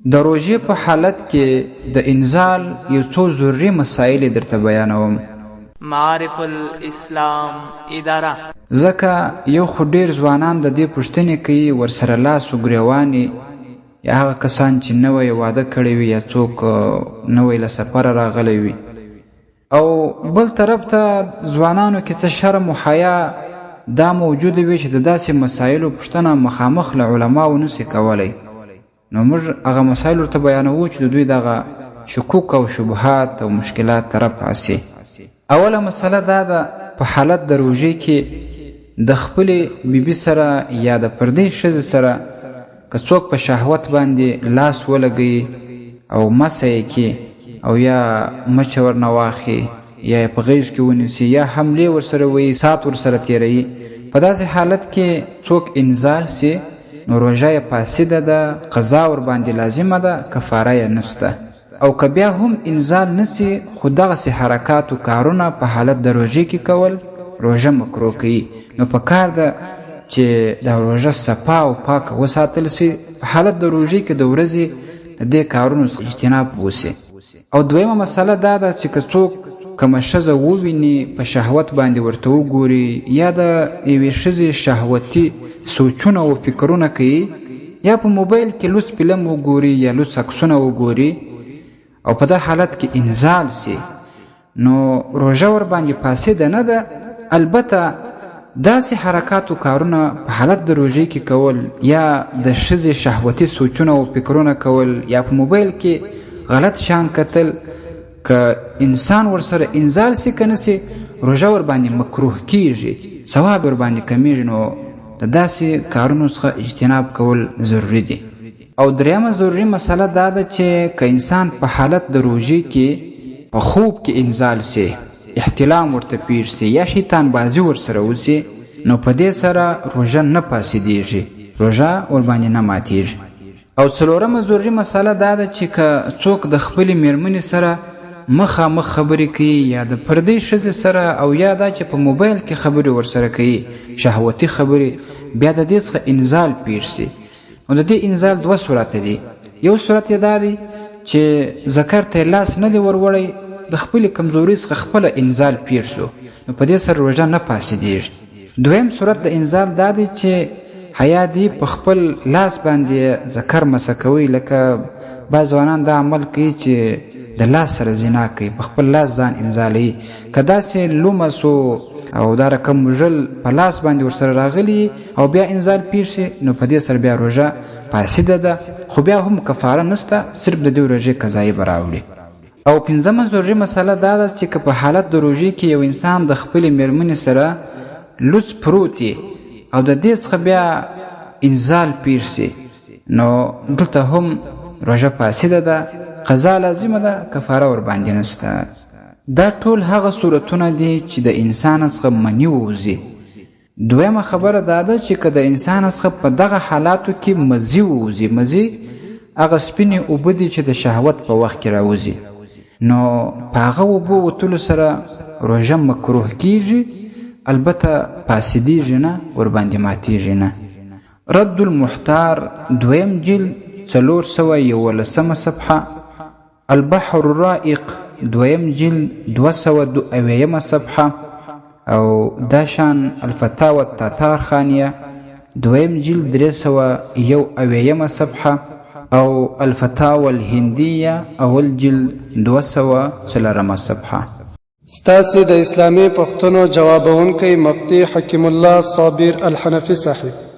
د روژې په حالت کې د انزال یو څو ضروري مسایل درته بیانوم. معارف الاسلام اداره. ځکه یو خو ډیر ځوانان د دې پوښتنې کوي ورسره لاس وګریوانې، یا هغه کسان چې نوی واده کړی وي یا څوک نوی له سفره راغلی وي، او بل طرف ته ځوانانو کې څه شرم و حیا دا موجوده وي چې د داسې مسایلو پوښتنه مخامخ له علماو نسي کولی. نو موږ هغه مسایل ورته بیانوو چې د دوی دغه شکوک او شبهات او مشکلات رفع سي. اوله مسله دا ده، په حالت د روژې کې د خپلې بیبي سره یا د پردۍ ښځې سره که څوک په شهوت باندې لاس ولګوي او مسه یې کړي او یا مچه ورنه واخلي یا یې په غیږ کې ونیسي یا حملې ورسره وي، ساعت ورسره تېروي، په داسې حالت کې څوک انزال سي نو روژه یې فاسده ده، قضا ورباندې لازمه ده، کفاره یې نسته. او که بیا هم انزال نسی خو دغسې حرکات و کارونه په حالت د روژې کې کول روژه مکروه کوي. نو په کار ده چې د روژه صفا او پاکه وساتل سي. په حالت د روژې کې د ورځې د دې کارونو څخه اجتناب وسي. او دویمه مسله دا ده چې که څوک کومه ښځه وویني په شهوت باندې ورته وګوري یا د یوې ښځې شهوتي سوچونه او فکرونه کوي یا په موبایل کې لوس فلم وګوري یا لوس عکسونه وګوري او په دا حالت کې انزال سي، نو روژه ورباندې فاسده نه ده. البته داسې حرکات و کارونه په حالت د روژې کې کول یا د ښځې شهوتي سوچونه او فکرونه کول یا په موبایل کې غلط شان کتل، که انسان ورسره انزال سي که نسي روژه ورباندې مکروه کیږي، ثواب ورباندې کمیږي. نو د داسې کارونو څخه اجتناب کول ضروري دي. او دریمه ضروري مسله دا ده چې که انسان په حالت د روژې کې په خوب کې انزال سي، احتلام ورته پیښ سي یا شیطان بازي ورسره وسي، نو په دې سره روژه نه فاسدېږي، روژه ورباندې نه ماتېږي. او څلورمه ضروري مسله دا ده چې که څوک د خپلې مېرمنې سره مخامخ خبرې کوي یا د پردۍ ښځې سره، او یا دا چې په موبایل کې خبرې ورسره کوي شهوتي خبرې، بیا د دې څخه انزال پیښ سي. نو د دې انزال دوه صورته دي. یو صورت یې دا دی چې ذکر ته لاس نه دی وروړی، د خپلې کمزورۍ څخه خپله انزال پیر سو، نو په دې سره روژه نه فاسدېږي. دویم صورت د انزال دا دی چې حیا دی په خپل لاس باندې ذکر مسه کوي، لکه بعض ځوانان دا عمل کوي چې د لاس سره زنا کوي، په خپل لاس ځان انزالوي. که داسې لومسو او دا رقم مژل په لاس باندې ورسره راغلی او بیا انزال پیر سي، نو په دې سره بیا روژه فاسده ده، خو بیا هم کفاره نسته، صرف د دې روژې قضایي به راوړي. او پنځمه ضروري مسله دا ده چې که په حالت د روژې کې یو انسان د خپلې مېرمنې سره لوڅ پروت وي او د دې څخه بیا انزال پیر سي، نو دلته هم روژه فاسده ده، قضا لازمه ده، کفاره ورباندې نسته. دا ټول هغه صورتونه دي چې د انسان څخه منی ووځي. دویمه خبره دا ده چې که د انسان څخه په دغه حالاتو کې مزي ووځي، مزي هغه سپینې اوبه دي چې د شهوت په وخت کې راوځي، نو په هغه اوبو وتلو سره روژه مکروه کیږي، البته فاسدېږي نه، ورباندې ماتېږي نه. رد المحتار دویم جلد 411 صفحه، البحر الرائق دویم جلد 202 صفحه، او داشان الفتاوى التاتار خانیه دویم جلد 301 صفحه، او الفتاوى الهندیه اول جلد 204 صفحه. ستاسې د اسلامي پوښتنو جوابونکی مفتی حکیم الله صابر الحنفي صاحب.